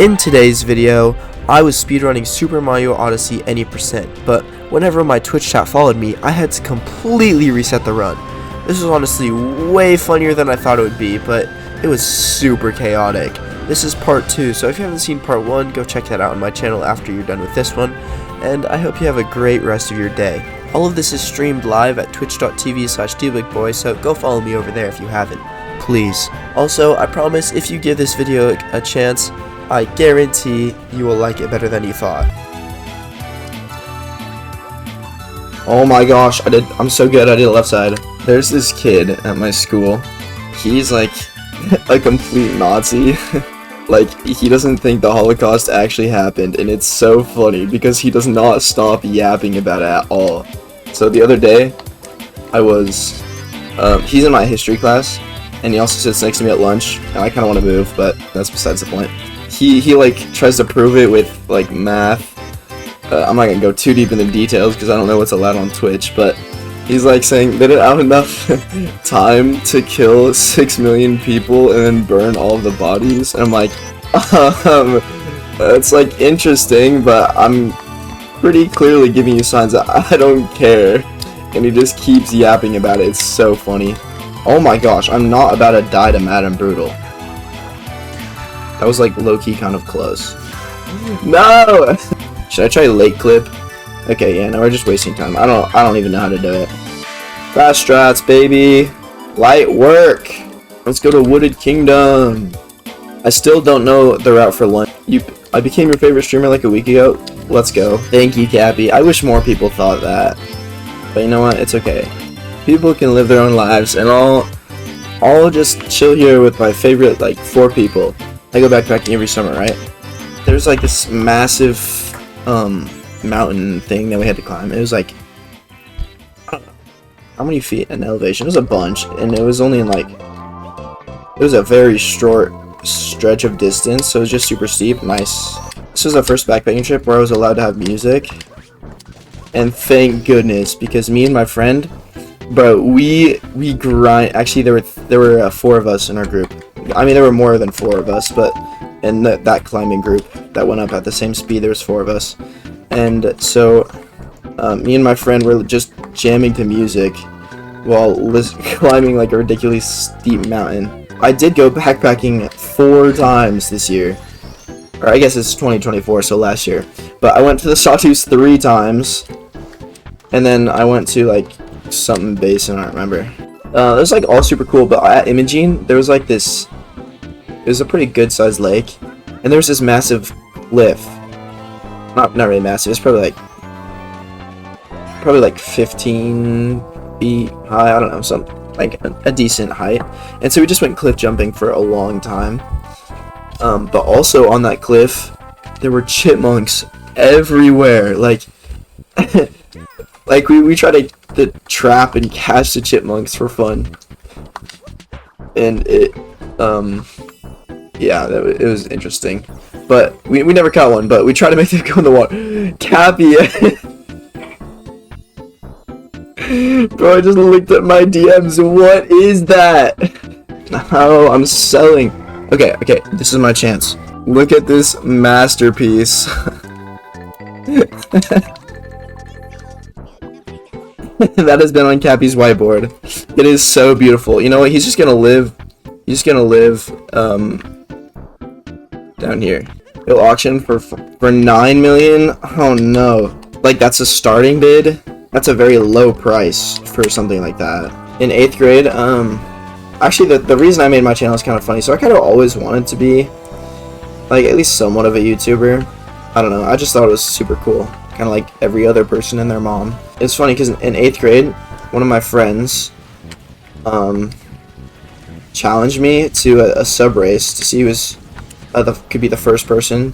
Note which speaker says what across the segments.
Speaker 1: In today's video, I was speedrunning Super Mario Odyssey any percent, but whenever my Twitch chat followed me, I had to completely reset the run. This was honestly way funnier than I thought it would be, but it was super chaotic. This is part 2, so if you haven't seen part 1, go check that out on my channel after you're done with this one, and I hope you have a great rest of your day. All of this is streamed live at twitch.tv/dbigboy, so go follow me over there if you haven't, please. Also, I promise if you give this video a chance, I guarantee you will like it better than you thought.
Speaker 2: Oh my gosh, I'm so good, I did left side. There's this kid at my school. He's like a complete Nazi. Like, he doesn't think the Holocaust actually happened, and it's so funny because he does not stop yapping about it at all. So the other day, he's in my history class, and he also sits next to me at lunch, and I kind of want to move, but that's besides the point. He like tries to prove it with like math. I'm not gonna go too deep into details because I don't know what's allowed on Twitch, but he's like saying they didn't have enough time to kill 6 million people and then burn all of the bodies. And I'm like, it's like interesting, but I'm pretty clearly giving you signs that I don't care. And he just keeps yapping about it. It's so funny. Oh my gosh, I'm not about to die to Madame Brutal. That was like low-key kind of close. No! Should I try late clip? Okay, yeah, no, we're just wasting time. I don't even know how to do it. Fast strats, baby. Light work. Let's go to Wooded Kingdom. I still don't know the route for lunch. I became your favorite streamer like a week ago. Let's go. Thank you, Cappy. I wish more people thought that. But you know what? It's okay. People can live their own lives, and I'll just chill here with my favorite, like, 4 people. I go backpacking every summer, right? There's like this massive mountain thing that we had to climb. It was like, I don't know, how many feet in elevation? It was a bunch, and it was only in like, it was a very short stretch of distance, so it was just super steep. Nice. This was our first backpacking trip where I was allowed to have music, and thank goodness, because me and my friend, bro, we grind. Actually, there were 4 of us in our group. I mean, there were more than 4 of us, but in that climbing group that went up at the same speed, there was 4 of us. And so, me and my friend were just jamming to music while climbing like a ridiculously steep mountain. I did go backpacking 4 times this year. Or I guess it's 2024, so last year. But I went to the Sawtooth 3 times. And then I went to like something basin, I don't remember. It was like all super cool, but at Imogene, there was like this, it was a pretty good sized lake, and there was this massive cliff. Not really massive, it's probably like 15 feet high, I don't know, something like a decent height. And so we just went cliff jumping for a long time. But also on that cliff, there were chipmunks everywhere. Like, like we tried to trap and catch the chipmunks for fun, and it yeah, it was interesting, but we never caught one, but we tried to make them go in the water. Cappy. Bro, I just looked at my DMs. What is that? No, I'm selling. Okay, this is my chance. Look at this masterpiece. That has been on Cappy's whiteboard. It is so beautiful. You know what? He's just gonna live down here. He'll auction for 9 million. Oh no! Like, that's a starting bid. That's a very low price for something like that. In 8th grade, actually the reason I made my channel is kind of funny. So I kind of always wanted to be like at least somewhat of a YouTuber. I don't know. I just thought it was super cool. Kind of like every other person and their mom. It's funny because in 8th grade, one of my friends challenged me to a sub race to see who was could be the first person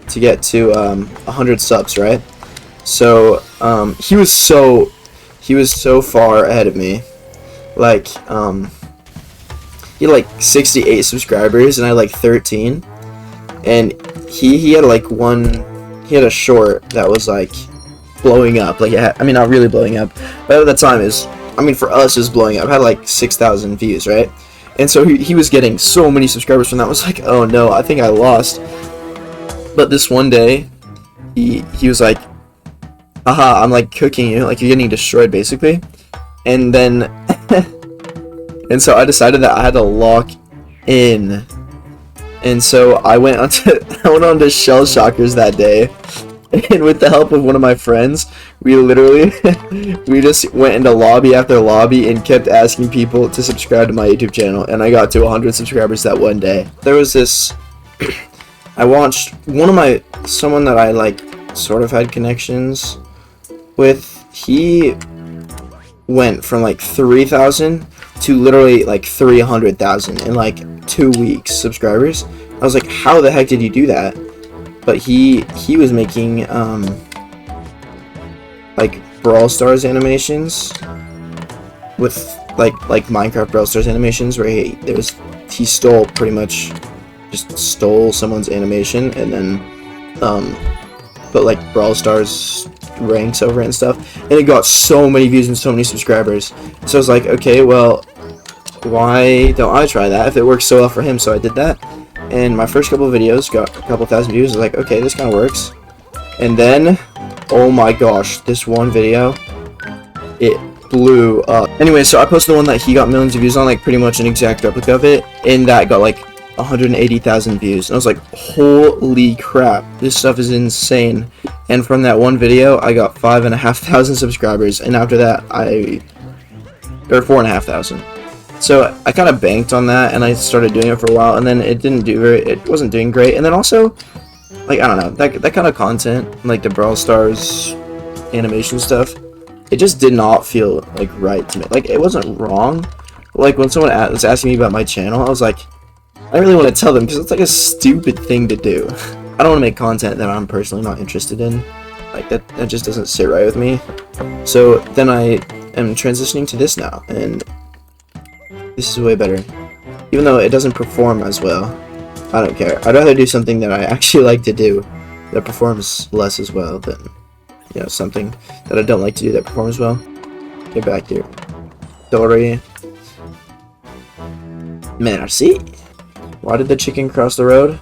Speaker 2: to get to 100 subs, right? So he was so far ahead of me. Like he had like 68 subscribers and I had like 13, and he had like he had a short that was like blowing up. Like, I mean, not really blowing up, but at the time for us it was blowing up. It had like 6,000 views, right? And so he was getting so many subscribers from that. I was like, oh no, I think I lost. But this one day, he was like, haha, I'm like cooking you, like you're getting destroyed basically. And then and so I decided that I had to lock in. And so I went onto Shell Shockers that day, and with the help of one of my friends, we literally we just went into lobby after lobby and kept asking people to subscribe to my YouTube channel, and I got to 100 subscribers that one day. There was this I watched someone that I like sort of had connections with. He went from like 3,000 to literally like 300,000 in like 2 weeks subscribers. I was like, how the heck did you do that? But he was making like Brawl Stars animations with like Minecraft Brawl Stars animations, where he stole pretty much just stole someone's animation and then put like Brawl Stars ranks over it and stuff, and it got so many views and so many subscribers. So I was like, okay, well, why don't I try that if it works so well for him? So I did that, and my first couple of videos got a couple thousand views. I was like, okay, this kind of works. And then, oh my gosh, this one video, it blew up. Anyway, so I posted the one that he got millions of views on, like pretty much an exact replica of it, and that got like 180,000 views. And I was like, holy crap, this stuff is insane. And from that one video, I got 5,500 subscribers, and after that, or 4,500. So I kind of banked on that, and I started doing it for a while, and then it wasn't doing great. And then also, like, I don't know, that kind of content, like the Brawl Stars animation stuff, it just did not feel like right to me. Like, it wasn't wrong. Like, when someone was asking me about my channel, I was like, I really want to tell them, because it's like a stupid thing to do. I don't want to make content that I'm personally not interested in. Like, that just doesn't sit right with me. So then I am transitioning to this now, and this is way better. Even though it doesn't perform as well, I don't care. I'd rather do something that I actually like to do that performs less as well than, you know, something that I don't like to do that performs well. Get back here. Dory. Merci. Why did the chicken cross the road?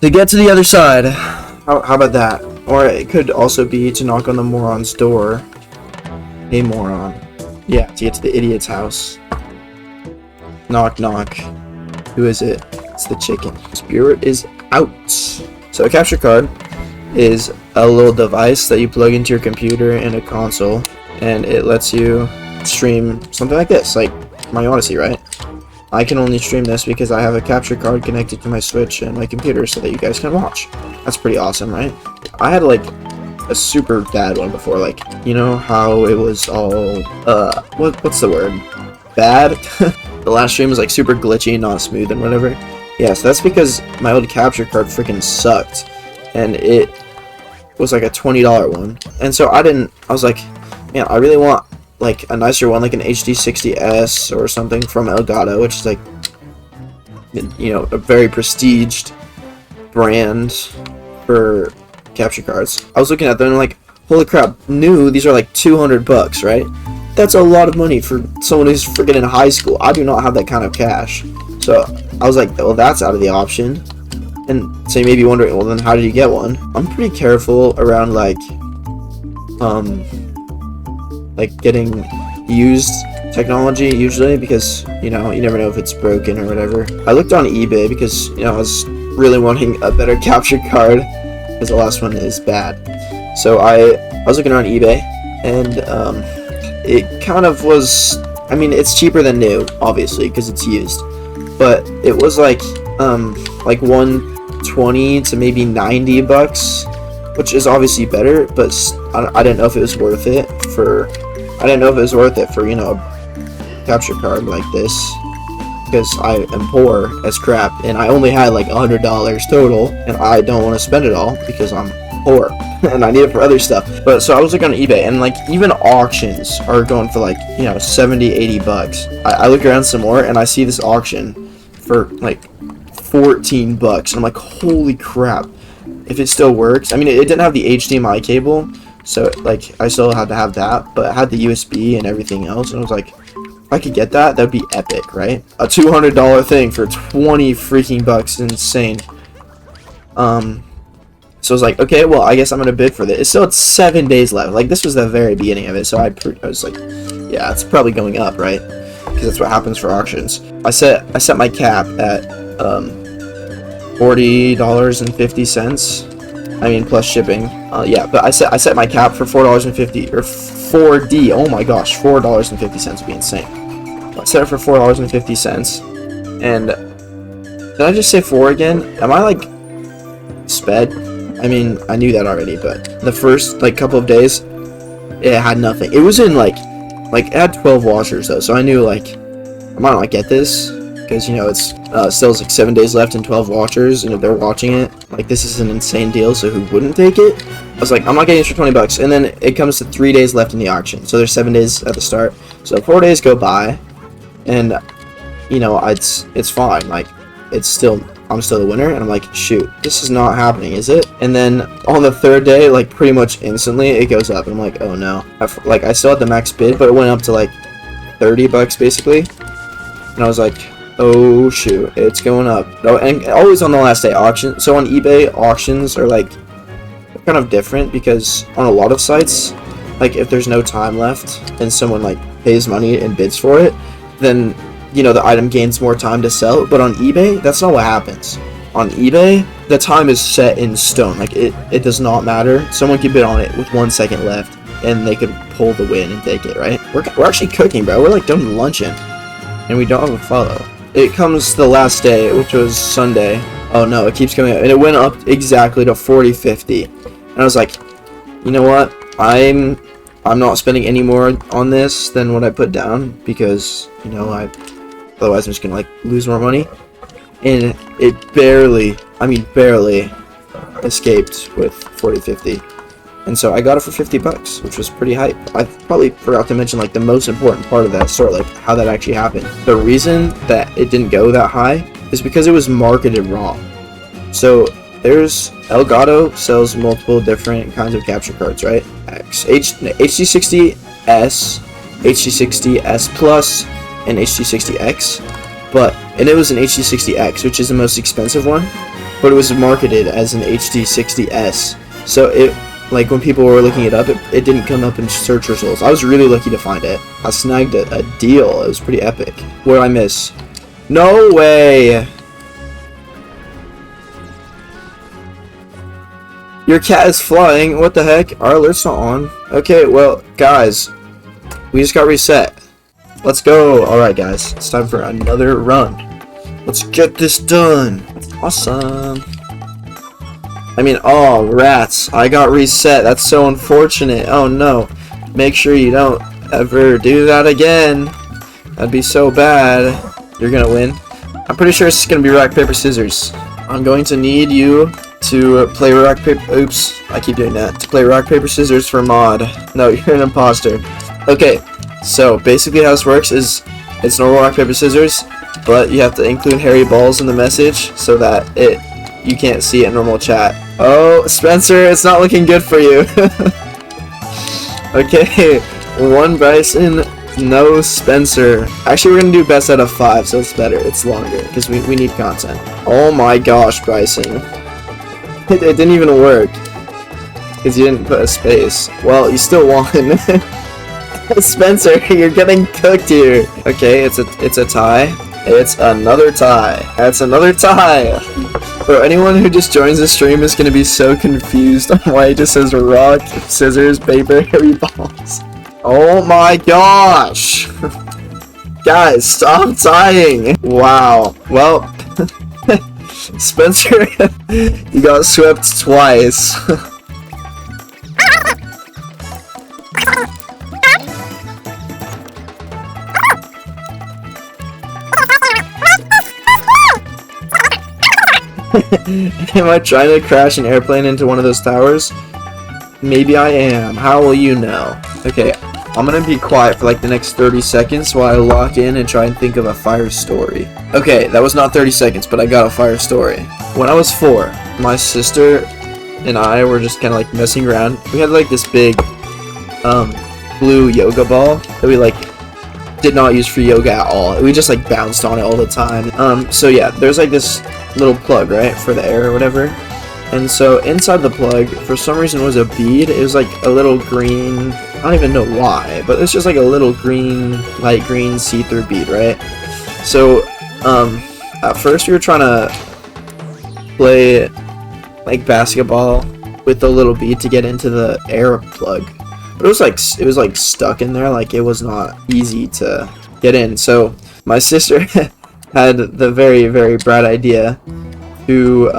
Speaker 2: To get to the other side. How about that? Or it could also be to knock on the moron's door. Hey, moron. Yeah, to get to the idiot's house. Knock, knock. Who is it? It's the chicken. Spirit is out. So a capture card is a little device that you plug into your computer and a console, and it lets you stream something like this, like my Odyssey, right? I can only stream this because I have a capture card connected to my Switch and my computer so that you guys can watch. That's pretty awesome, right? I had like a super bad one before, like, you know how it was all, what's the word? Bad? The last stream was like super glitchy, not smooth and whatever. Yeah, so that's because my old capture card freaking sucked. And it was like a $20 one. And so I was like, man, I really want like a nicer one, like an HD60S or something from Elgato, which is like, you know, a very prestiged brand for capture cards. I was looking at them and like, holy crap, these are like $200, right? That's a lot of money for someone who's freaking in high school. I do not have that kind of cash. So I was like, well, that's out of the option. And so you may be wondering, well, then how did you get one? I'm pretty careful around like getting used technology usually, because, you know, you never know if it's broken or whatever. I looked on eBay because, you know, I was really wanting a better capture card because the last one is bad. So I was looking on eBay, and it kind of was, I mean, it's cheaper than new, obviously, because it's used, but it was like 120 to maybe $90, which is obviously better, but I didn't know if it was worth it for, you know, a capture card like this, because I am poor as crap, and I only had like $100 total, and I don't want to spend it all because I'm poor and I need it for other stuff. But so I was looking on eBay, and like even auctions are going for like, you know, $70-80. I look around some more and I see this auction for like $14, and I'm like, holy crap, if it still works. I mean, it didn't have the HDMI cable, so like I still had to have that, but it had the USB and everything else, and I was like, if I could get that, that'd be epic, right? A $200 thing for 20 freaking bucks is insane. So I was like, okay, well, I guess I'm gonna bid for this. It's still 7 days left. Like, this was the very beginning of it, so I was like, yeah, it's probably going up, right? Because that's what happens for auctions. I set my cap at $40.50. I mean, plus shipping. Yeah, but I set my cap for $4.50 or 4D. Oh my gosh, $4.50 would be insane. I set it for $4.50, and did I just say 4 again? Am I like sped? I mean, I knew that already, but the first like couple of days, it had nothing. It was in like it had 12 watchers though, so I knew like I might not get this because, you know, it's still like 7 days left and 12 watchers, and if they're watching it, like, this is an insane deal. So who wouldn't take it? I was like, I'm not getting this for $20, and then it comes to 3 days left in the auction. So there's 7 days at the start, so 4 days go by, and you know, it's fine. Like, I'm still the winner, and I'm like, shoot, this is not happening, is it? And then on the 3rd day, like, pretty much instantly, it goes up, and I'm like, oh no. I still had the max bid, but it went up to like $30 basically, and I was like, oh shoot, it's going up. Oh, and always on the last day auction. So on eBay, auctions are like kind of different, because on a lot of sites, like, if there's no time left and someone like pays money and bids for it, then, you know, the item gains more time to sell. But on eBay, that's not what happens. On eBay, the time is set in stone. Like, it does not matter. Someone could bid on it with 1 second left, and they could pull the win and take it, right? We're actually cooking, bro. We're like done lunching, and we don't have a follow. It comes the last day, which was Sunday. Oh no, it keeps coming up, and it went up exactly to 40.50. And I was like, you know what? I'm not spending any more on this than what I put down, because, you know, otherwise I'm just gonna like lose more money. And it barely escaped with 40.50. And so I got it for $50, which was pretty hype. I probably forgot to mention like the most important part of that story, like how that actually happened. The reason that it didn't go that high is because it was marketed wrong. So there's Elgato sells multiple different kinds of capture cards, right? HD60S, HD60S Plus, and HD60X. And it was an HD60X, which is the most expensive one, but it was marketed as an HD60S. So it, like, when people were looking it up, it didn't come up in search results. I was really lucky to find it. I snagged a deal. It was pretty epic. What did I miss? No way! Your cat is flying. What the heck? Our alert's not on. Okay, well, guys, we just got reset. Let's go. Alright, guys. It's time for another run. Let's get this done. Awesome. I mean, oh, rats. I got reset. That's so unfortunate. Oh, no. Make sure you don't ever do that again. That'd be so bad. You're gonna win. I'm pretty sure it's gonna be rock, paper, scissors. I'm going to need you to play rock, paper... Oops. I keep doing that. To play rock, paper, scissors for mod. No, you're an imposter. Okay. So, basically how this works is it's normal rock, paper, scissors, but you have to include hairy balls in the message so that you can't see it in normal chat. Oh, Spencer, it's not looking good for you. Okay, 1 Bryson, no Spencer. Actually, we're gonna do best out of 5, so it's better. It's longer, because we need content. Oh my gosh, Bryson. It didn't even work, because you didn't put a space. Well, you still won. Spencer, you're getting cooked here. Okay, it's a tie. It's another tie. That's another tie. Bro, anyone who just joins the stream is gonna be so confused on why it just says rock, scissors, paper, hairy balls. Oh my gosh! Guys, stop tying! Wow. Well, Spencer, you got swept twice. Am I trying to crash an airplane into one of those towers? Maybe I am. How will you know? Okay, I'm gonna be quiet for like the next 30 seconds while I lock in and try and think of a fire story. Okay, that was not 30 seconds, but I got a fire story. When I was 4, my sister and I were just kind of like messing around. We had like this big blue yoga ball that we like did not use for yoga at all. We just like bounced on it all the time. So yeah, there's like this little plug, right, for the air or whatever, And so inside the plug, for some reason, was a bead. It was like a little green, I don't even know why, but it's just like a little green, light green see-through bead, right? So, at first we were trying to play like basketball with the little bead to get into the air plug, but it was like stuck in there, like it was not easy to get in. So my sister had the very, very bright idea to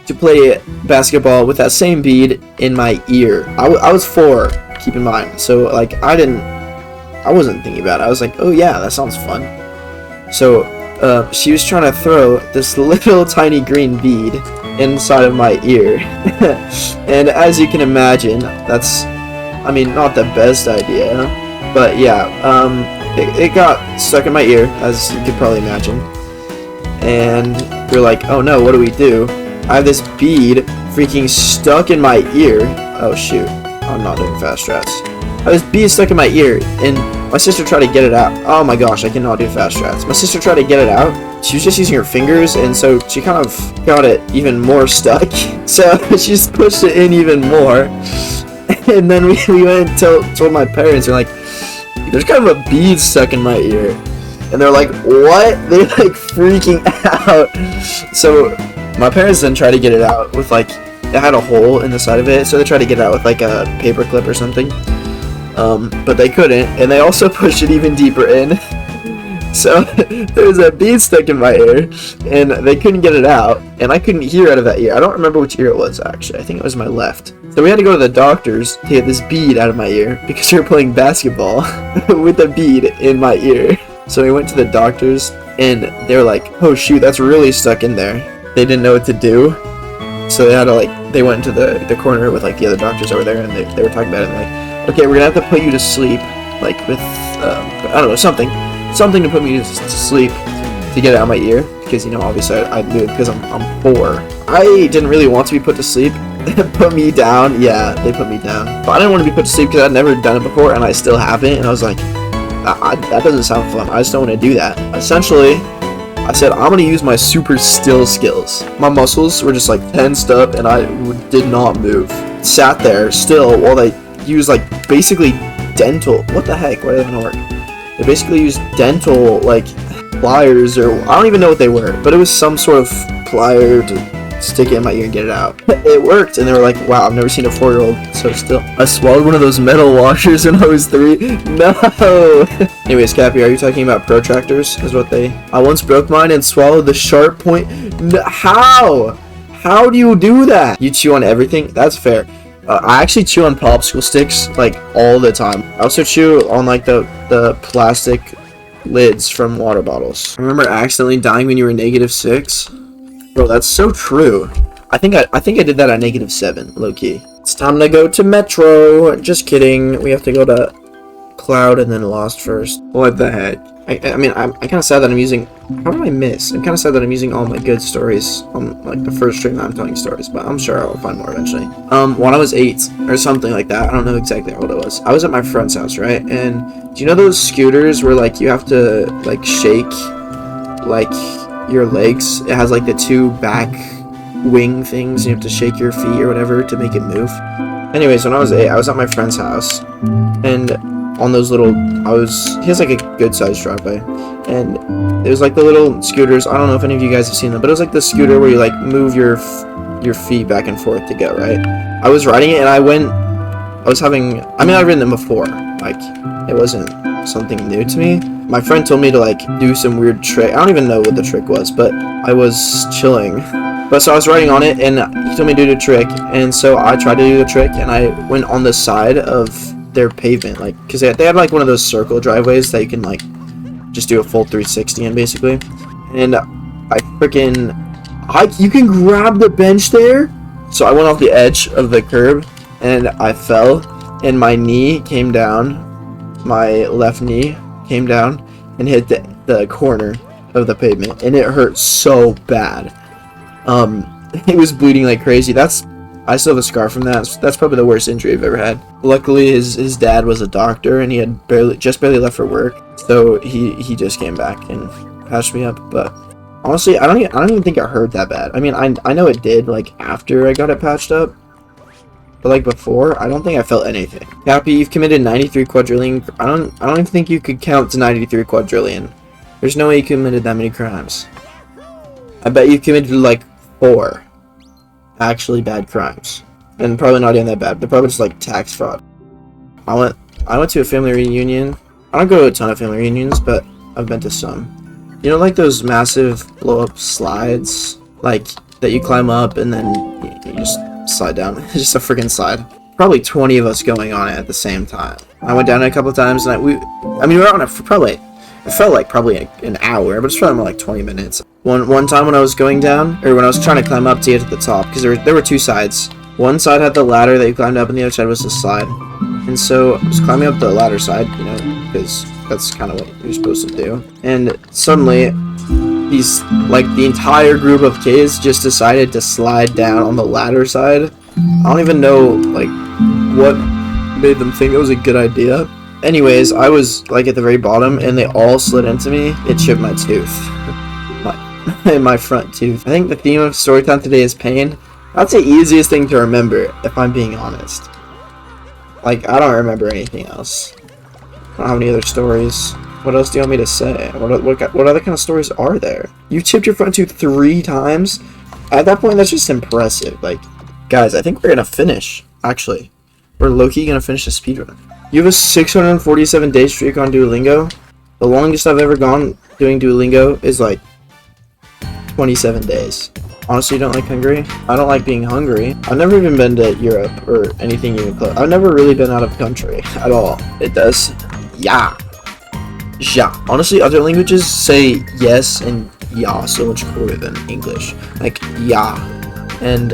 Speaker 2: to play basketball with that same bead in my ear. I was 4, keep in mind, so like I wasn't thinking about it. I was like, oh yeah, that sounds fun. So she was trying to throw this little tiny green bead inside of my ear. And as you can imagine, that's, I mean, not the best idea, but yeah, it got stuck in my ear, as you could probably imagine. And we're like, oh no, what do we do? I have this bead freaking stuck in my ear. Oh shoot, I'm not doing fast strats. I have this bead stuck in my ear, and my sister tried to get it out. Oh my gosh, I cannot do fast strats. My sister tried to get it out. She was just using her fingers, and so she kind of got it even more stuck. So she just pushed it in even more. And then we went and told my parents, we're like, there's kind of a bead stuck in my ear. And they're like, what? They're like freaking out. So my parents then tried to get it out with like, it had a hole in the side of it, so they tried to get it out with like a paper clip or something. But they couldn't, and they also pushed it even deeper in. So there was a bead stuck in my ear, and they couldn't get it out, and I couldn't hear out of that ear. I don't remember which ear it was, actually. I think it was my left. So we had to go to the doctors to get this bead out of my ear because we were playing basketball with a bead in my ear. So we went to the doctors, and they were like, oh shoot, that's really stuck in there. They didn't know what to do, so they had to like, they went into the corner with like the other doctors over there, and they were talking about it, and like, okay, we're gonna have to put you to sleep, like with, I don't know, something to put me to sleep to get it out of my ear, because, you know, obviously I'd do it because I'm 4. I didn't really want to be put to sleep. Put me down, yeah, they put me down. But I didn't want to be put to sleep because I'd never done it before, and I still haven't, and I was like, that doesn't sound fun. I just don't want to do that. Essentially, I said, I'm going to use my super still skills. My muscles were just like tensed up, and I did not move. Sat there still while they used like basically dental, what the heck, why did that even work? They basically used dental like pliers, or I don't even know what they were, but it was some sort of plier to stick it in my ear and get it out. It worked, and they were like, wow, I've never seen a 4-year-old so still. I swallowed one of those metal washers when I was 3. No! Anyways, Cappy, are you talking about protractors? Is what they... I once broke mine and swallowed the sharp point. No, how? How do you do that? You chew on everything? That's fair. I actually chew on popsicle sticks like all the time. I also chew on like the plastic lids from water bottles. I remember accidentally dying when you were -6. Bro, that's so true. I think I did that at -7, low key. It's time to go to Metro. Just kidding. We have to go to Cloud and then Lost first. What the heck? I mean, I'm kind of sad that I'm using... How did I miss? I'm kind of sad that I'm using all my good stories on, like, the first stream that I'm telling stories, but I'm sure I'll find more eventually. When I was 8, or something like that, I don't know exactly how old I was. I was at my friend's house, right? And do you know those scooters where, like, you have to, like, shake, like, your legs? It has, like, the 2 back wing things, and you have to shake your feet or whatever to make it move. Anyways, when I was 8, I was at my friend's house, and... on those little, he has like a good sized driveway, and it was like the little scooters. I don't know if any of you guys have seen them, but it was like the scooter where you like move your feet back and forth to go, right? I was riding it, and I'd ridden them before, like it wasn't something new to me. My friend told me to like do some weird trick. I don't even know what the trick was, but I was chilling. But so I was riding on it, and he told me to do the trick, and so I tried to do the trick, and I went on the side of their pavement, like, because they had like one of those circle driveways that you can like just do a full 360 in, basically. And you can grab the bench there, so I went off the edge of the curb and I fell, and my knee came down, my left knee came down and hit the corner of the pavement, and it hurt so bad. It was bleeding like crazy. I still have a scar from that. That's probably the worst injury I've ever had. Luckily, his dad was a doctor, and he had just barely left for work, so he just came back and patched me up. But Honestly, I don't even think it hurt that bad. I mean, I know it did, like, after I got it patched up. But, like, before, I don't think I felt anything. Cappy, you've committed 93 quadrillion... I don't even think you could count to 93 quadrillion. There's no way you committed that many crimes. I bet you committed, like, 4 actually bad crimes. And probably not even that bad. They're probably just, like, tax fraud. I went to a family reunion. I don't go to a ton of family reunions, but I've been to some. You know, like those massive blow-up slides? Like, that you climb up and then you just slide down. It's just a freaking slide. Probably 20 of us going on it at the same time. I went down it a couple of times, and we were on it for probably... It felt like probably an hour, but it's probably more like 20 minutes. One time when I was going down, or when I was trying to climb up to get to the top, because there were 2 sides. One side had the ladder that you climbed up, and the other side was the slide. And so I was climbing up the ladder side, you know, because that's kind of what you're supposed to do. And suddenly, the entire group of kids just decided to slide down on the ladder side. I don't even know, like, what made them think it was a good idea. Anyways, I was, like, at the very bottom, and they all slid into me. It chipped my tooth. my front tooth. I think the theme of Storytime today is pain. That's the easiest thing to remember, if I'm being honest. Like, I don't remember anything else. I don't have any other stories. What else do you want me to say? What other kind of stories are there? You chipped your front tooth 3 times? At that point, that's just impressive. Like, guys, I think we're gonna finish, actually. We're low-key gonna finish the speedrun. You have a 647-day streak on Duolingo? The longest I've ever gone doing Duolingo is, like, 27 days. Honestly, you don't like Hungary? I don't like being hungry. I've never even been to Europe or anything even close. I've never really been out of country at all. It does. Yeah. Ja. Honestly, other languages say yes and ja so much cooler than English. Like, ja. And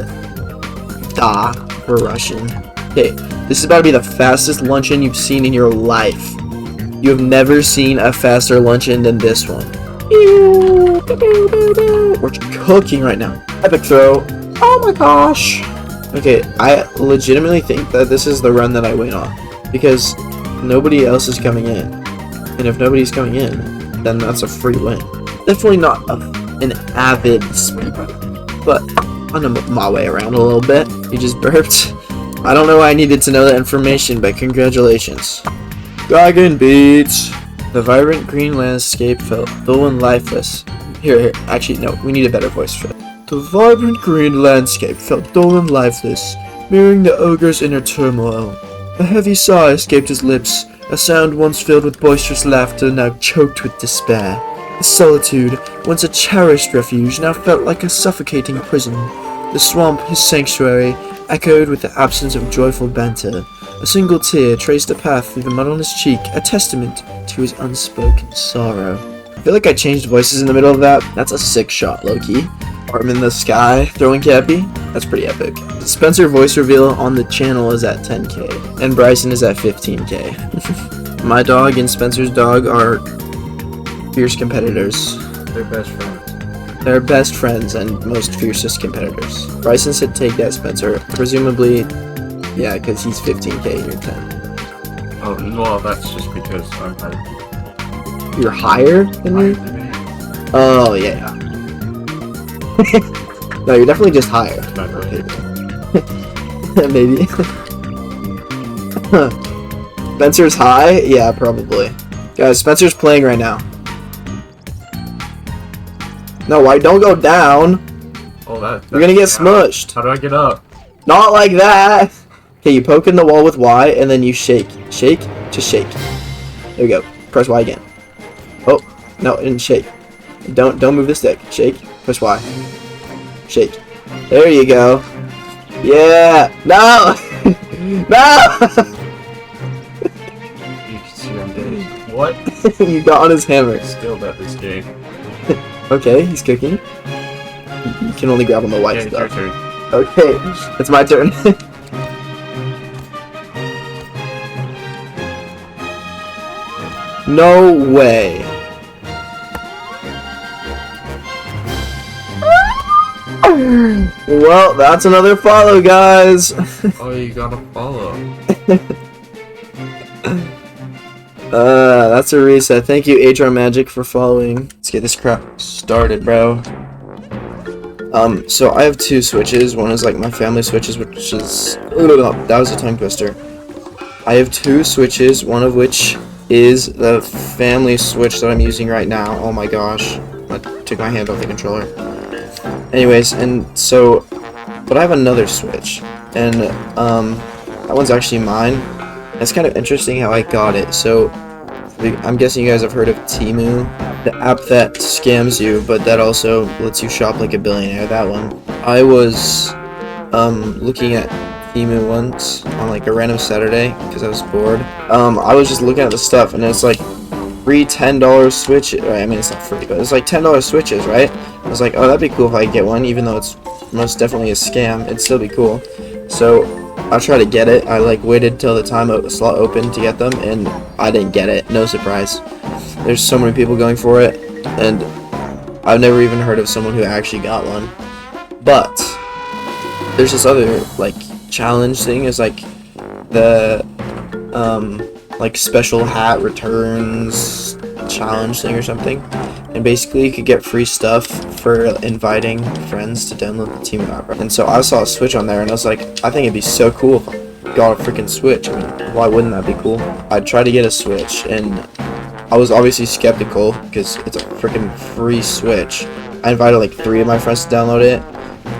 Speaker 2: da for Russian. Okay, this is about to be the fastest luncheon you've seen in your life. You have never seen a faster luncheon than this one. We're cooking right now. Epic throw. Oh my gosh. Okay, I legitimately think that this is the run that I win on. Because nobody else is coming in. And if nobody's coming in, then that's a free win. Definitely not an avid speedrun. But I'm gonna my way around a little bit. You just burped. I don't know why I needed to know that information, but congratulations. Dragon Beats! The vibrant green landscape felt dull and lifeless. Here, actually, no, we need a better voice for it. The vibrant green landscape felt dull and lifeless, mirroring the ogre's inner turmoil. A heavy sigh escaped his lips, a sound once filled with boisterous laughter, now choked with despair. The solitude, once a cherished refuge, now felt like a suffocating prison. The swamp, his sanctuary, echoed with the absence of joyful banter. A single tear traced a path through the mud on his cheek, a testament to his unspoken sorrow. I feel like I changed voices in the middle of that. That's a sick shot, low-key. Arm in the sky, throwing Cappy. That's pretty epic. The Spencer voice reveal on the channel is at 10k, and Bryson is at 15k. My dog and Spencer's dog are fierce competitors.
Speaker 3: They're best friends.
Speaker 2: They're best friends and most fiercest competitors. Bryson said take that, Spencer. Presumably, yeah, because he's 15k and you're 10.
Speaker 3: Oh, well, that's just because I'm higher.
Speaker 2: You're higher than me? Oh, yeah. No, you're definitely just higher.
Speaker 3: Not really.
Speaker 2: Maybe. Spencer's high? Yeah, probably. Guys, Spencer's playing right now. No, why don't go down?
Speaker 3: Oh,
Speaker 2: You're gonna get smushed.
Speaker 3: How do I get up?
Speaker 2: Not like that! Okay, you poke in the wall with Y, and then you shake. Shake to shake. There we go. Press Y again. Oh, no, it didn't shake. Don't move the stick. Shake. Press Y. Shake. There you go. Yeah! No! No!
Speaker 3: You can see I'm dead. What?
Speaker 2: You got on his hammer.
Speaker 3: Skilled at this game.
Speaker 2: Okay, he's cooking. You can only grab on the white
Speaker 3: Yeah, it's your
Speaker 2: stuff.
Speaker 3: turn.
Speaker 2: Okay, it's my turn. No way. Well, that's another follow, guys.
Speaker 3: Oh, you gotta follow.
Speaker 2: That's a reset. Thank you, HR Magic, for following. Let's get this crap started, bro. So I have two switches. One is like my family switches, which is... that was a tongue twister. I have two switches, one of which is the family switch that I'm using right now. Oh my gosh. I took my hand off the controller. Anyways, and so... But I have another switch. And, that one's actually mine. It's kind of interesting how I got it. So, I'm guessing you guys have heard of Temu, the app that scams you, but that also lets you shop like a billionaire. That one. I was looking at Temu once on like a random Saturday because I was bored. I was just looking at the stuff, and it's like free $10 switch. I mean, it's not free, but it's like $10 switches, right? I was like, oh, that'd be cool if I could get one, even though it's most definitely a scam. It'd still be cool. So I tried to get it. I like waited till the time of the slot opened to get them, and I didn't get it. No surprise. There's so many people going for it, and I've never even heard of someone who actually got one. But there's this other like challenge thing. Is like the like special hat returns challenge thing or something, and basically you could get free stuff for inviting friends to download the Temu app. And so I saw a Switch on there, and I was like, I think it'd be so cool if I got a freaking Switch. I mean, why wouldn't that be cool? I tried to get a Switch, and I was obviously skeptical because it's a freaking free Switch. I invited like 3 of my friends to download it,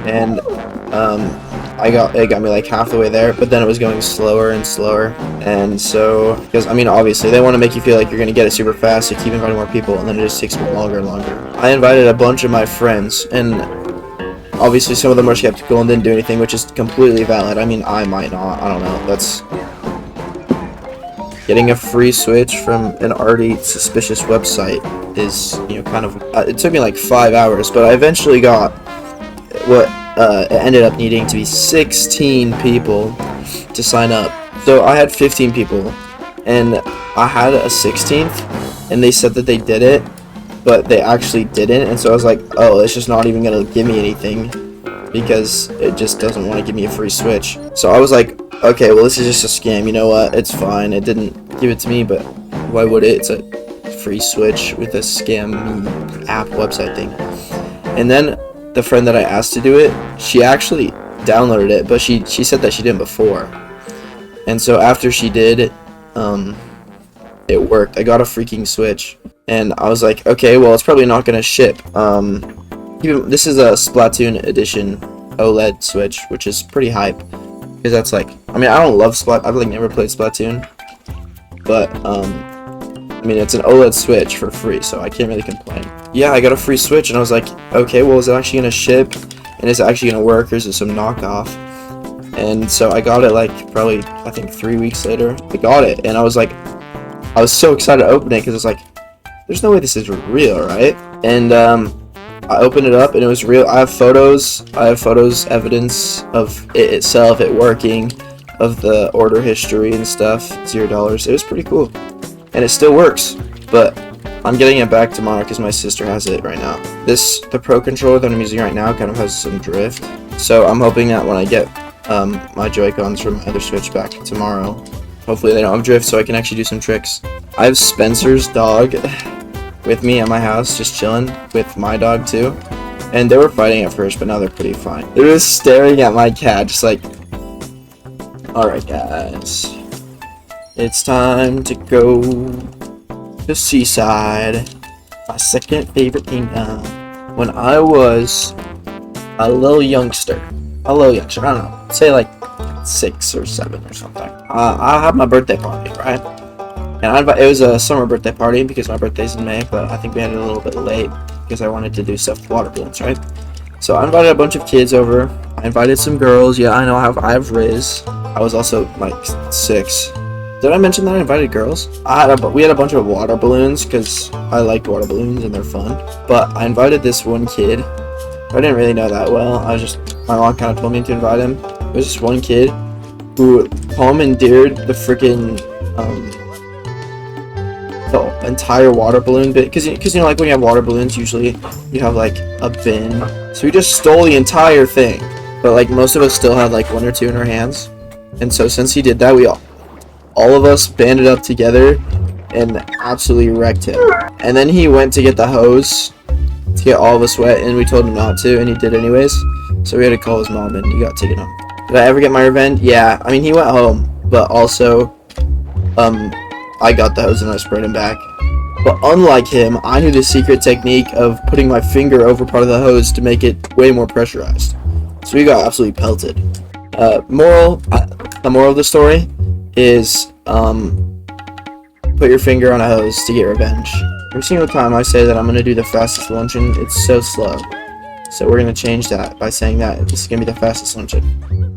Speaker 2: and it got me like half the way there, but then it was going slower and slower. And so, because I mean, obviously they want to make you feel like you're gonna get it super fast, so keep inviting more people, and then it just takes longer and longer. I invited a bunch of my friends, and obviously some of them were skeptical and didn't do anything, which is completely valid. I mean, I might not, I don't know. That's getting a free Switch from an already suspicious website is, you know, kind of, it took me like 5 hours, but I eventually got what it ended up needing to be 16 people to sign up. So I had 15 people, and I had a 16th, and they said that they did it, but they actually didn't. And so I was like, oh, it's just not even gonna give me anything because it just doesn't want to give me a free Switch. So I was like, okay, well, this is just a scam. You know what? It's fine. It didn't give it to me, but why would it? It's a free Switch with a scam app website thing. And then the friend that I asked to do it, she actually downloaded it, but she said that she didn't before. And so after she did, it worked. I got a freaking Switch, and I was like, okay, well, it's probably not gonna ship. This is a Splatoon edition OLED Switch, which is pretty hype, because that's like, I mean, I don't love I've like never played Splatoon, but I mean, it's an OLED Switch for free, so I can't really complain. Yeah, I got a free Switch, and I was like, okay, well, is it actually gonna ship, and is it actually gonna work, or is it some knockoff? And so I got it like probably, I think 3 weeks later. I got it, and I was so excited to open it, because it's like, there's no way this is real, right? And I opened it up, and it was real. I have photos, evidence of it itself, it working, of the order history and stuff. $0. It was pretty cool, and it still works, but I'm getting it back tomorrow because my sister has it right now. The Pro controller that I'm using right now kind of has some drift, so I'm hoping that when I get my Joy-Cons from my other Switch back tomorrow, hopefully they don't have drift, so I can actually do some tricks. I have Spencer's dog with me at my house, just chilling with my dog too, and they were fighting at first, but now they're pretty fine. They're just staring at my cat, just like, alright guys, it's time to go to Seaside, my second favorite kingdom. When I was a little youngster, I don't know, say like 6 or 7 or something, I had my birthday party, right? And it was a summer birthday party because my birthday's in May, but I think we had it a little bit late because I wanted to do stuffed water balloons, right? So I invited a bunch of kids over. I invited some girls. Yeah, I know I have Riz. I was also like 6. Did I mention that I invited girls? We had a bunch of water balloons because I liked water balloons and they're fun. But I invited this one kid. I didn't really know that well. My mom kind of told me to invite him. It was this one kid who commandeered the freaking the entire water balloon bit, because you know, like when you have water balloons, usually you have like a bin. So he just stole the entire thing, but like most of us still had like 1 or 2 in our hands. And so since he did that, we all of us banded up together and absolutely wrecked him. And then he went to get the hose to get all of us wet, and we told him not to, and he did anyways. So we had to call his mom, and he got taken home. Did I ever get my revenge? Yeah. I mean, he went home, but also, I got the hose and I sprayed him back. But unlike him, I knew the secret technique of putting my finger over part of the hose to make it way more pressurized. So we got absolutely pelted. The moral of the story is, put your finger on a hose to get revenge. Every single time I say that I'm going to do the fastest luncheon, it's so slow. So we're going to change that by saying that this is going to be the fastest luncheon.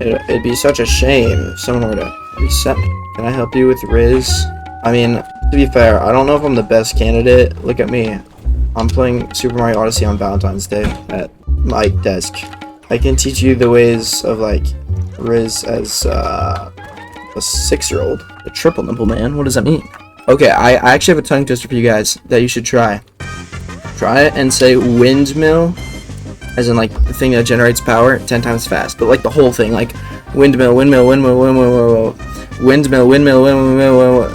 Speaker 2: It'd be such a shame if someone were to reset me. Can I help you with Riz? I mean, to be fair, I don't know if I'm the best candidate. Look at me. I'm playing Super Mario Odyssey on Valentine's Day at my desk. I can teach you the ways of, like, Riz as a 6-year-old. A triple nipple man? What does that mean? Okay, I actually have a tongue twister for you guys that you should try. Try it and say windmill, as in, like, the thing that generates power 10 times fast. But, like, the whole thing, like, windmill, windmill, windmill, windmill, windmill, windmill, windmill.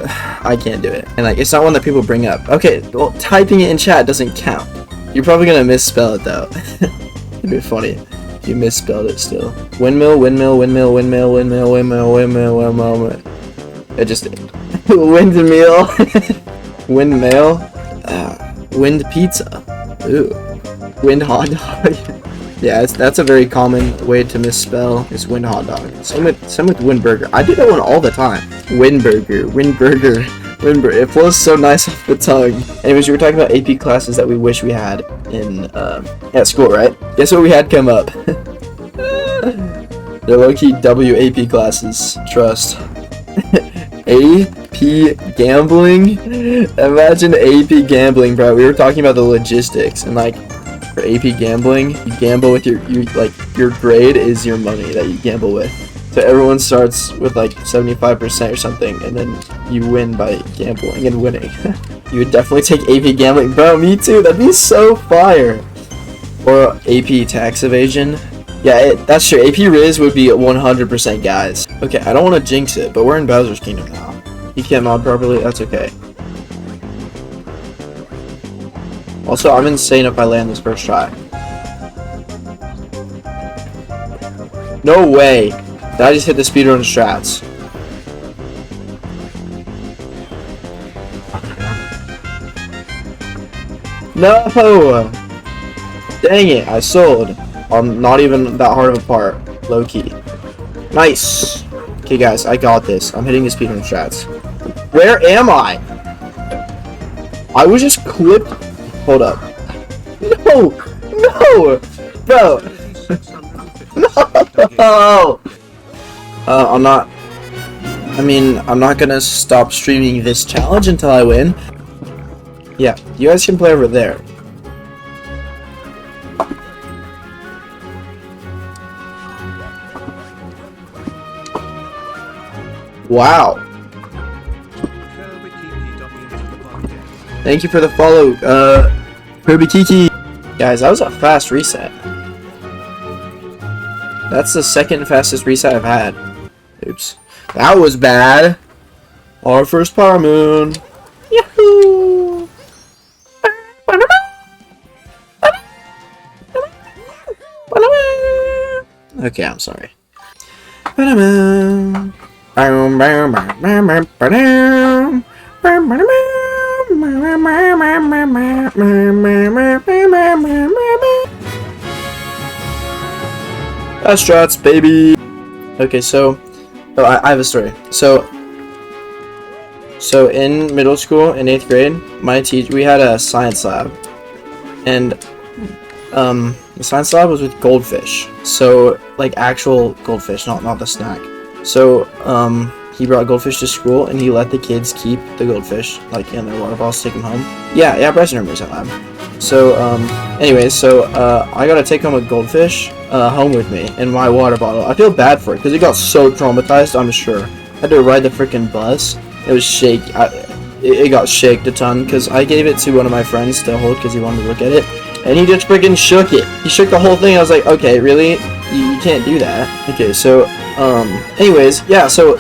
Speaker 2: I can't do it. And, like, it's not one that people bring up. Okay, well, typing it in chat doesn't count. You're probably gonna misspell it, though. It'd be funny. You misspelled it still. Windmill, windmill, windmill, windmill, windmill, windmill, windmill, windmill. It just windmill. Windmill. Wind pizza. Ooh. Wind hot dog. Yeah, that's a very common way to misspell is wind hot dog. Same with wind burger. I do that one all the time. Wind burger. Wind burger. Wind burger. It flows so nice off the tongue. Anyways, we were talking about AP classes that we wish we had in at school, right? Guess what we had come up? They're low-key WAP classes. Trust. AP gambling. Imagine AP gambling, bro. We were talking about the logistics and like. For AP gambling, you gamble with your grade is your money that you gamble with. So everyone starts with like 75% or something, and then you win by gambling and winning. You would definitely take AP gambling, bro. Me too. That'd be so fire. Or AP tax evasion. Yeah, that's true. AP Riz would be 100% guys. Okay, I don't want to jinx it, but we're in Bowser's Kingdom now. You can't mod properly. That's okay. Also, I'm insane if I land this first try. No way! Did I just hit the speedrun strats? No! Dang it, I sold. I'm not even that hard of a part. Low key. Nice! Okay guys, I got this. I'm hitting the speedrun strats. Where am I? I was just clipped. Hold up. No! No! Bro! No! I'm not gonna stop streaming this challenge until I win. Yeah, you guys can play over there. Wow. Thank you for the follow, Kirby Kiki. Guys, that was a fast reset. That's the second fastest reset I've had. Oops. That was bad. Our first Power Moon. Yahoo! Okay, I'm sorry. That's strats, baby. Okay, so I have a story. So in middle school, in 8th grade, we had a science lab, and the science lab was with goldfish. So like actual goldfish, not the snack. So he brought goldfish to school, and he let the kids keep the goldfish, like in their water bottles, take them home. Yeah, Bryson remembers that lab. So, anyways, I gotta take home a goldfish, home with me, in my water bottle. I feel bad for it, because it got so traumatized, I'm sure. I had to ride the freaking bus. It was it got shaked a ton, because I gave it to one of my friends to hold, because he wanted to look at it, and he just freaking shook it. He shook the whole thing. I was like, okay, really? You can't do that. Okay, so, anyways, yeah, so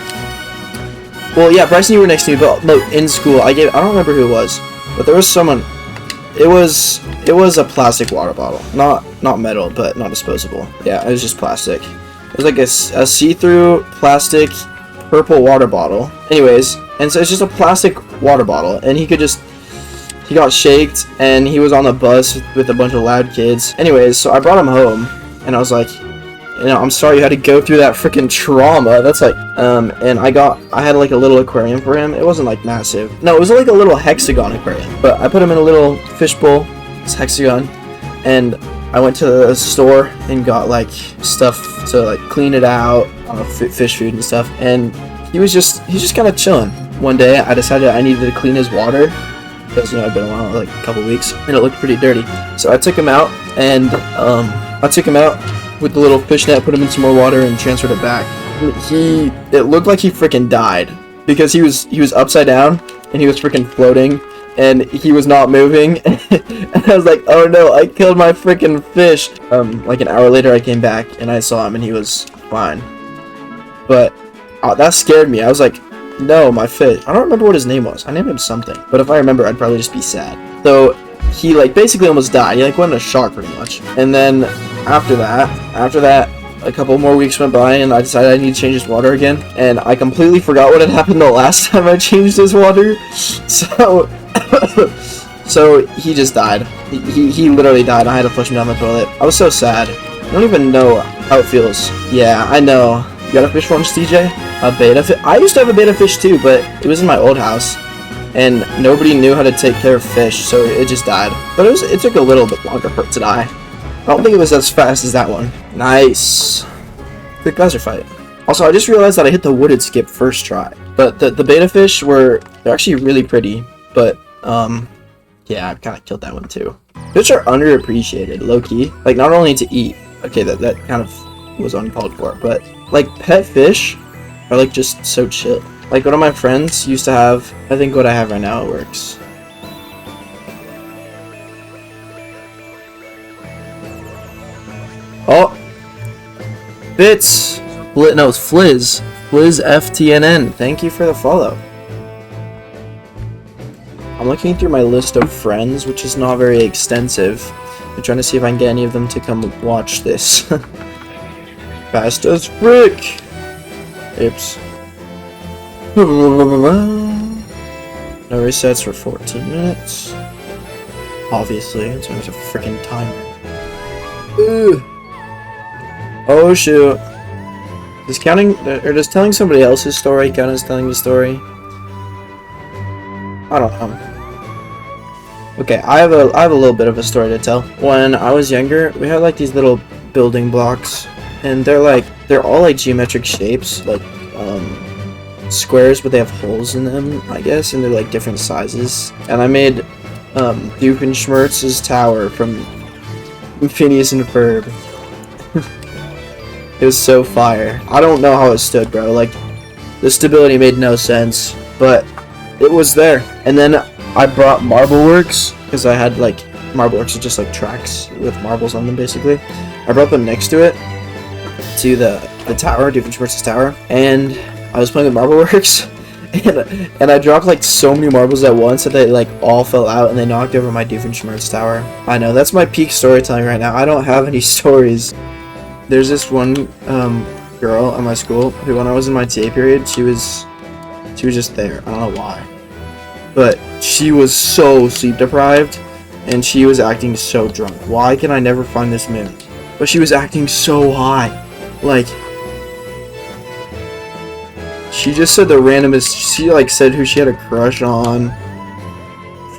Speaker 1: Well, yeah, Bryson, you were next to me, but no, in school, I don't remember who it was, but there was someone. It was a plastic water bottle, not metal, but not disposable. Yeah, it was just plastic. It was like a see-through plastic purple water bottle. Anyways, and so it's just a plastic water bottle, and he got shaked, and he was on the bus with a bunch of loud kids. Anyways, so I brought him home, and I was like, I'm sorry you had to go through that freaking trauma. That's like, and I had like a little aquarium for him. It wasn't like massive. No, it was like a little hexagon aquarium. But I put him in a little fish bowl, this hexagon, and I went to the store and got like stuff to like clean it out, fish food and stuff. And he's just kind of chilling. One day I decided I needed to clean his water because I'd been around like a couple weeks and it looked pretty dirty. So I took him out and with the little fish net, put him in some more water, and transferred it back. It looked like he freaking died because he was upside down and he was freaking floating and he was not moving. And I was like, oh no, I killed my freaking fish. Like an hour later, I came back and I saw him and he was fine. But that scared me. I was like, no, my fish. I don't remember what his name was. I named him something, but if I remember, I'd probably just be sad. So he like basically almost died. He like went in a shock pretty much, and then. After that, a couple more weeks went by and I decided I need to change his water again. And I completely forgot what had happened the last time I changed his water. So, so he just died. He literally died. I had to flush him down the toilet. I was so sad. I don't even know how it feels. Yeah, I know. You got a fish from TJ? A beta fish? I used to have a beta fish too, but it was in my old house. And nobody knew how to take care of fish, so it just died. But it took a little bit longer for it to die. I don't think it was as fast as that one. Nice. Quick buzzer fight. Also, I just realized that I hit the wooded skip first try. But the beta fish they're actually really pretty. But, yeah, I kind of killed that one too. Fish are underappreciated, low-key. Like, not only to eat. Okay, that kind of was uncalled for. But, like, pet fish are, like, just so chill. Like, one of my friends used to have, I think what I have right now, it works. Oh, Bits, no, it's Fliz FTNN. Thank you for the follow. I'm looking through my list of friends, which is not very extensive. I'm trying to see if I can get any of them to come watch this. Fast as frick. Oops. No resets for 14 minutes. Obviously, it's always a freaking timer. Ooh. Oh shoot. Does telling somebody else's story count as telling the story? I don't know. Okay, I have a little bit of a story to tell. When I was younger, we had like these little building blocks, and they're all like geometric shapes, like squares, but they have holes in them, I guess, and they're like different sizes. And I made Doofenshmirtz's tower from Phineas and Ferb. It was so fire. I don't know how it stood, bro. Like, the stability made no sense, but it was there. And then I brought Marbleworks, because I had, like, Marbleworks are just, like, tracks with marbles on them, basically. I brought them next to it, to the tower, Doofenshmirtz's tower, and I was playing with Marbleworks, and I dropped, like, so many marbles at once that they, like, all fell out, and they knocked over my Doofenshmirtz tower. I know, that's my peak storytelling right now. I don't have any stories. There's this one girl at my school who, when I was in my TA period, she was just there. I don't know why, but she was so sleep deprived, and she was acting so drunk. Why can I never find this meme? But she was acting so high, like she just said the randomest. She like said who she had a crush on.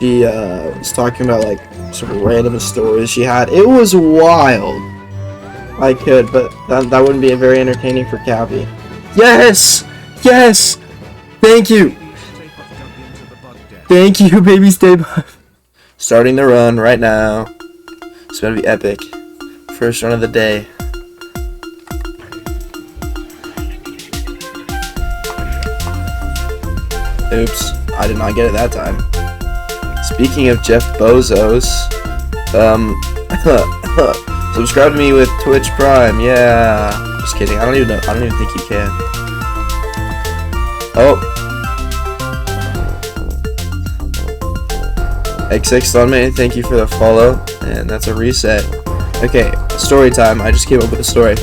Speaker 1: She was talking about like some random stories she had. It was wild. I could, but that wouldn't be very entertaining for Cappy. Yes! Yes! Thank you! Thank you, baby, stay buff. Starting the run right now. It's gonna be epic. First run of the day. Oops, I did not get it that time. Speaking of Jeff Bezos, subscribe to me with Twitch Prime, yeah. Just kidding, I don't even think you can. Oh, XX thank you for the follow, and that's a reset. Okay, story time. I just came up with a story.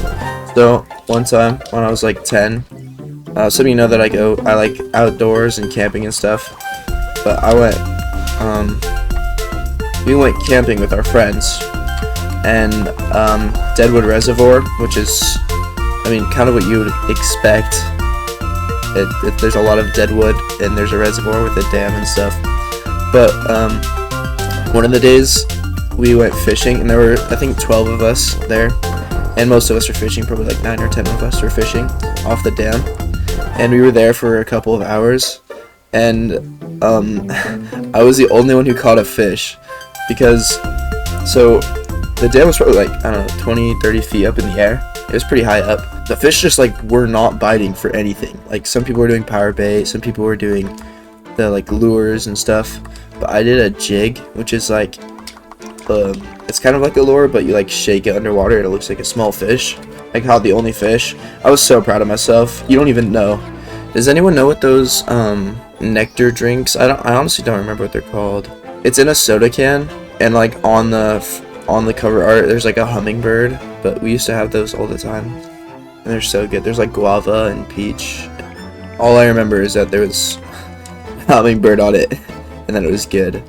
Speaker 1: So one time when I was like 10, some of you know that I like outdoors and camping and stuff. But we went camping with our friends, and Deadwood Reservoir, which is, I mean, kind of what you would expect. There's a lot of deadwood, and there's a reservoir with a dam and stuff. But one of the days we went fishing, and there were, I think, 12 of us there, and most of us were fishing. Probably like 9 or 10 of us were fishing off the dam, and we were there for a couple of hours, and I was the only one who caught a fish, because so the dam was probably like, I don't know, 20-30 feet up in the air. It was pretty high up. The fish just like were not biting for anything. Like, some people were doing power bait, some people were doing the like lures and stuff, but I did a jig, which is like it's kind of like a lure, but you like shake it underwater and it looks like a small fish. I caught the only fish. I was so proud of myself. You don't even know. Does anyone know what those nectar drinks? I honestly don't remember what they're called. It's in a soda can, and like on the cover art there's like a hummingbird, but we used to have those all the time, and they're so good. There's like guava and peach. All I remember is that there was hummingbird on it, and then it was good.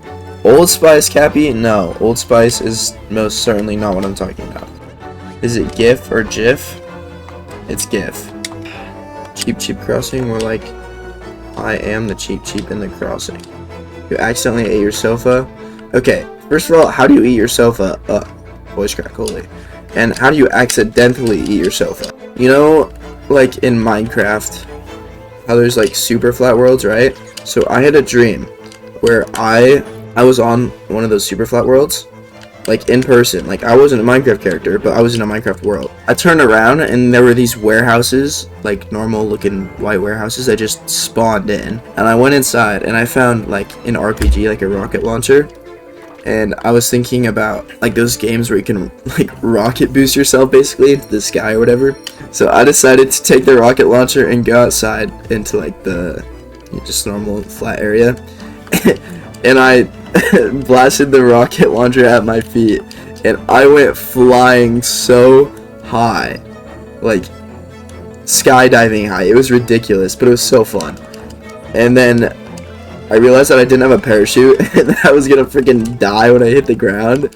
Speaker 1: Old Spice, Cappy? No, Old Spice is most certainly not what I'm talking about. Is it GIF or GIF? It's GIF. Cheap crossing, more like I am the cheap in the crossing. You accidentally ate your sofa? Okay, first of all, how do you eat your sofa? Voice crack, holy. And how do you accidentally eat your sofa? You know, like in Minecraft, how there's like super flat worlds, right? So I had a dream where I was on one of those super flat worlds, like in person. Like, I wasn't a Minecraft character, but I was in a Minecraft world. I turned around and there were these warehouses, like normal looking white warehouses that just spawned in. And I went inside and I found like an RPG, like a rocket launcher. And I was thinking about like those games where you can like rocket boost yourself basically into the sky or whatever. So I decided to take the rocket launcher and go outside into like the just normal flat area. And I blasted the rocket launcher at my feet, and I went flying so high, like skydiving high. It was ridiculous, but it was so fun. And then I realized that I didn't have a parachute, and that I was gonna freaking die when I hit the ground.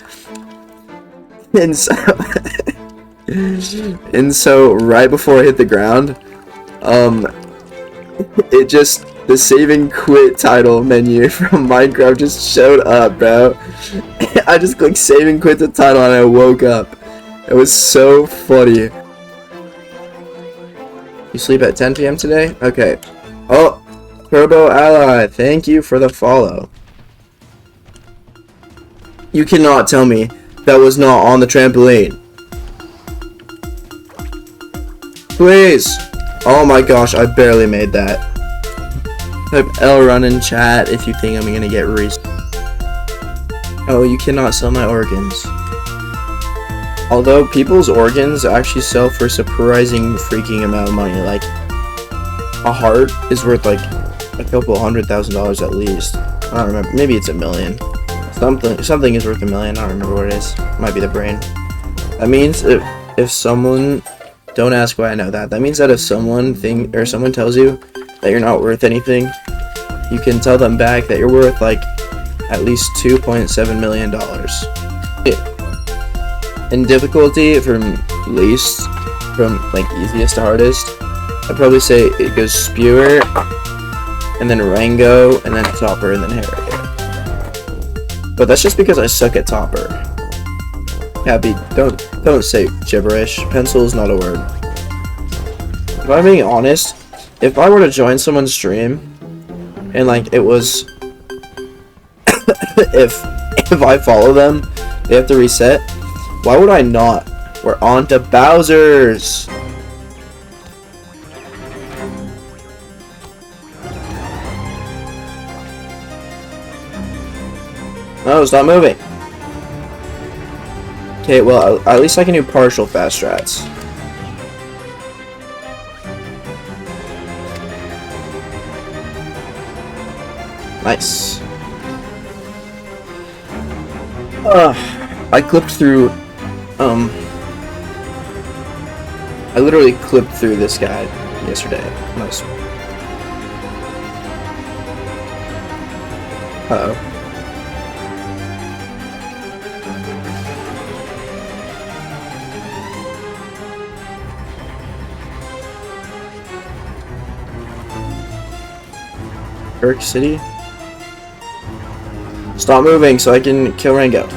Speaker 1: And so right before I hit the ground, the save and quit title menu from Minecraft just showed up, bro. I just clicked save and quit the title and I woke up. It was so funny. You sleep at 10 p.m. today? Okay. Oh, Turbo Ally, thank you for the follow. You cannot tell me that was not on the trampoline. Please. Oh my gosh, I barely made that. Type L run in chat if you think I'm gonna get Oh, you cannot sell my organs. Although people's organs actually sell for a surprising freaking amount of money. Like, a heart is worth like a couple $100,000 at least. I don't remember. Maybe it's $1 million. Something is worth $1 million. I don't remember what it is. Might be the brain. That means if someone, don't ask why I know that. That means that if someone tells you that you're not worth anything, you can tell them back that you're worth like at least $2.7 million. In difficulty from least, from like easiest to hardest, I'd probably say it goes Spewer, and then Rango, and then Topper, and then Harry. But that's just because I suck at Topper. Happy, don't say gibberish. Pencil is not a word. If I'm being honest, if I were to join someone's stream, and like it was, if I follow them, they have to reset. Why would I not? We're on to Bowser's. No, stop moving. Okay, well, at least I can do partial fast strats. Nice.
Speaker 2: I clipped through, I literally clipped through this guy yesterday. When I was... Uh-oh. Kirk City? Stop moving so I can kill Rango.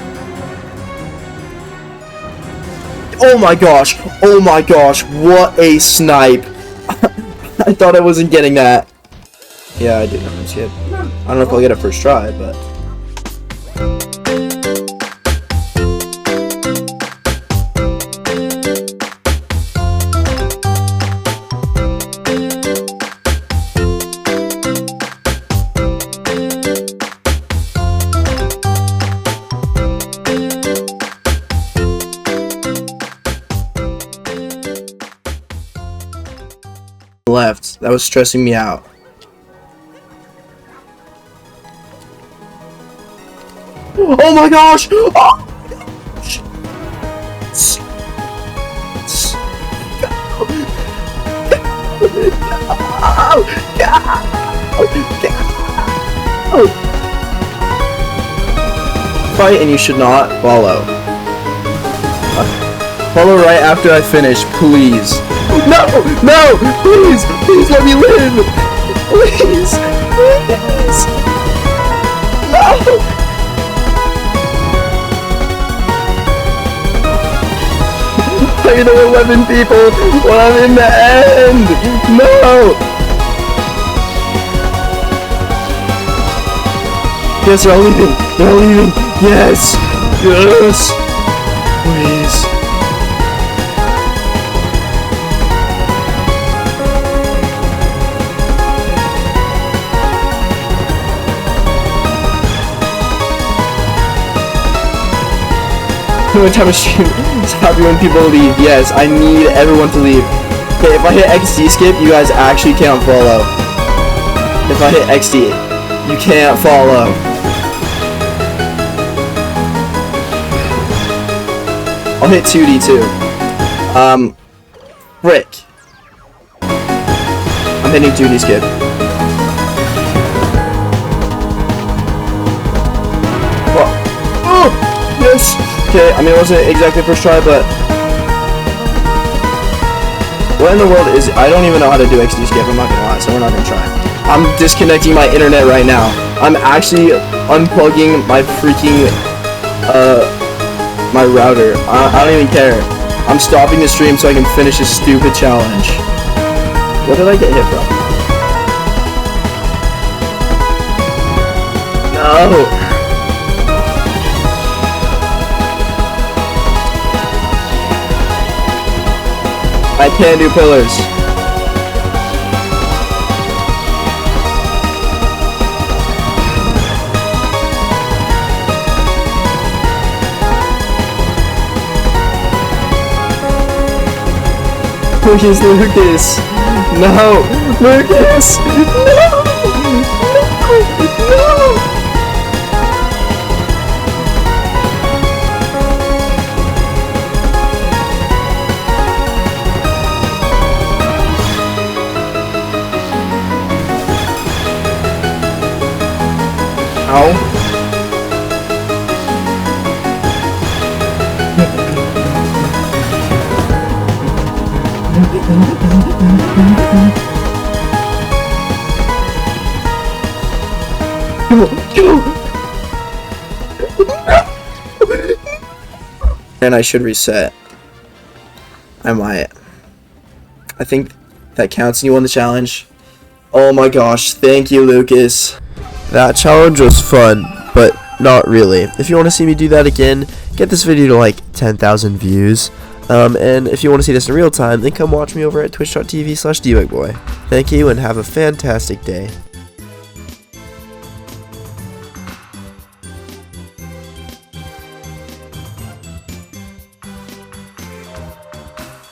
Speaker 2: Oh my gosh! Oh my gosh! What a snipe! I thought I wasn't getting that. Yeah, I did not see it. I don't know if I'll get it first try, but... left. That was stressing me out. Oh my gosh! Oh my gosh! Fight and you should not follow. Follow right after I finish, please. No! No! Please! Please let me live! Please! Please! No! I know 11 people when I'm in the end! No! Yes, they're all leaving! They're all leaving! Yes! Yes! Please. Time of stream is happy when people leave. Yes, I need everyone to leave. Okay, if I hit XD skip, you guys actually can't follow. If I hit XD, you can't follow. I'll hit 2D too. Frick. I'm hitting 2D skip. Oh, yes. Okay, I mean it wasn't exactly first try, but what in the world is... I don't even know how to do XD skip, I'm not gonna lie, so we're not gonna try. I'm disconnecting my internet right now. I'm actually unplugging my freaking, my router. I don't even care. I'm stopping the stream so I can finish this stupid challenge. What did I get hit from? No! I can't do pillars. Lucas, Lucas! No! Lucas! No! No! Ow. And I should reset. I might. I think that counts and you won the challenge. Oh my gosh, thank you, Lucas.
Speaker 1: That challenge was fun, but not really. If you want to see me do that again, get this video to like 10,000 views. And if you want to see this in real time, then come watch me over at twitch.tv/dbugboy. Thank you and have a fantastic day.